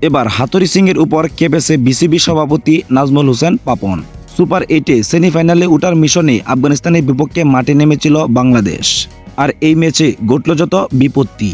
এবার হাতুড়ি সিং এর উপর কেঁপেছে বিসিবি সভাপতি নাজমুল হোসেন পাপন। সুপার 8-এ সেমিফাইনালে ওঠার মিশনে আফগানিস্তানের বিপক্ষে মাঠে নেমেছিল বাংলাদেশ। আর এই ম্যাচে ঘটল যত বিপত্তি।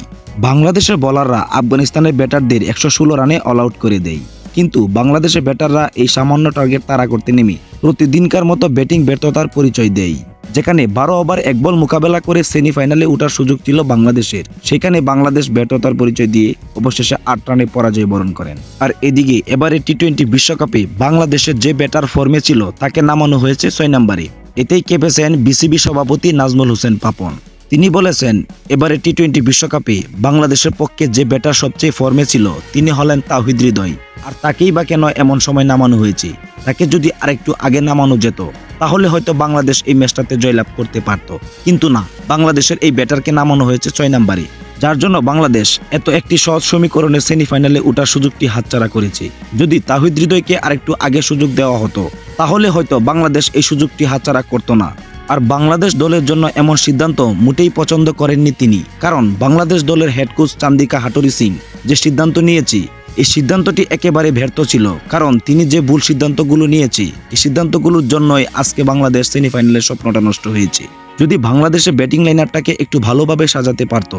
বাংলাদেশের বোলাররা আফগানিস্তানের ব্যাটারদের 116 রানে অল আউট করে দেয়। কিন্তু বাংলাদেশের ব্যাটাররা এই সামান্য টার্গেট তাড়া করতে নেমে প্রতিদিনকার মতো ব্যাটিং ব্যর্থতার পরিচয় দেয়। যেখানে 12 ওভার 1 বল মোকাবেলা করে সেমিফাইনালে ওঠার সুযোগ ছিল বাংলাদেশের, সেখানে বাংলাদেশ ব্যর্থতার পরিচয় দিয়ে অবশেষে 8 রানে পরাজয় বরণ করেন। আর এদিকে এবারে টি-20 বিশ্বকাপে বাংলাদেশের যে ব্যাটার ফর্মে ছিল তাকে নামানো হয়েছে 6 নম্বরে। এতেই কেঁপেছেন বিসিবি সভাপতি নাজমুল হোসেন পাপন। তিনি বলেছেন, এবারে টি-20 বিশ্বকাপে বাংলাদেশের পক্ষে যে ব্যাটার সবচেয়ে ফর্মে ছিল তিনি হলেন তাওহিদ হৃদয়। আর তাকেই বা কেন এমন সময় নামানো হয়েছে? তাকে যদি আরেকটু আগে নামানো যেত তাহলে হয়তো বাংলাদেশ এই ম্যাচটাতে জয়লাভ করতে পারত। কিন্তু না, বাংলাদেশের এই ব্যাটারকে নামানো হয়েছে 6 নম্বরে, যার জন্য বাংলাদেশ এত একটি সহজ সমীকরণের সেমিফাইনালে ওঠার সুযোগটি হাতছাড়া করেছে। যদি তাওহিদ হৃদয়কে আরেকটু আগে সুযোগ দেওয়া হতো তাহলে হয়তো বাংলাদেশ এই সুযোগটি হাতছাড়া করত না। আর বাংলাদেশ দলের জন্য এমন সিদ্ধান্ত মোটেই পছন্দ করেননি তিনি, কারণ বাংলাদেশ দলের হেড কোচ চান্দিকা হাতুড়ি সিং যে সিদ্ধান্ত নিয়েছে এই সিদ্ধান্তটি একেবারে ব্যর্থ ছিল। কারণ তিনি যে ভুল সিদ্ধান্তগুলো নিয়েছে এই সিদ্ধান্তগুলোর জন্যই আজকে বাংলাদেশ সেমিফাইনালের স্বপ্নটা নষ্ট হয়েছে। যদি বাংলাদেশের ব্যাটিং লাইনারটাকে একটু ভালোভাবে সাজাতে পারত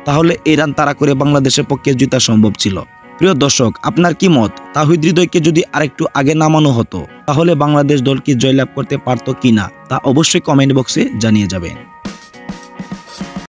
তাহলে এই রান তাড়া করে বাংলাদেশের পক্ষে জেতা সম্ভব ছিল। প্রিয় দর্শক, আপনার কি মত? তাওহিদ হৃদয়কে যদি আরেকটু আগে নামানো হতো তাহলে বাংলাদেশ দল কি জয়লাভ করতে পারত কিনা তা অবশ্যই কমেন্ট বক্সে জানিয়ে যাবেন।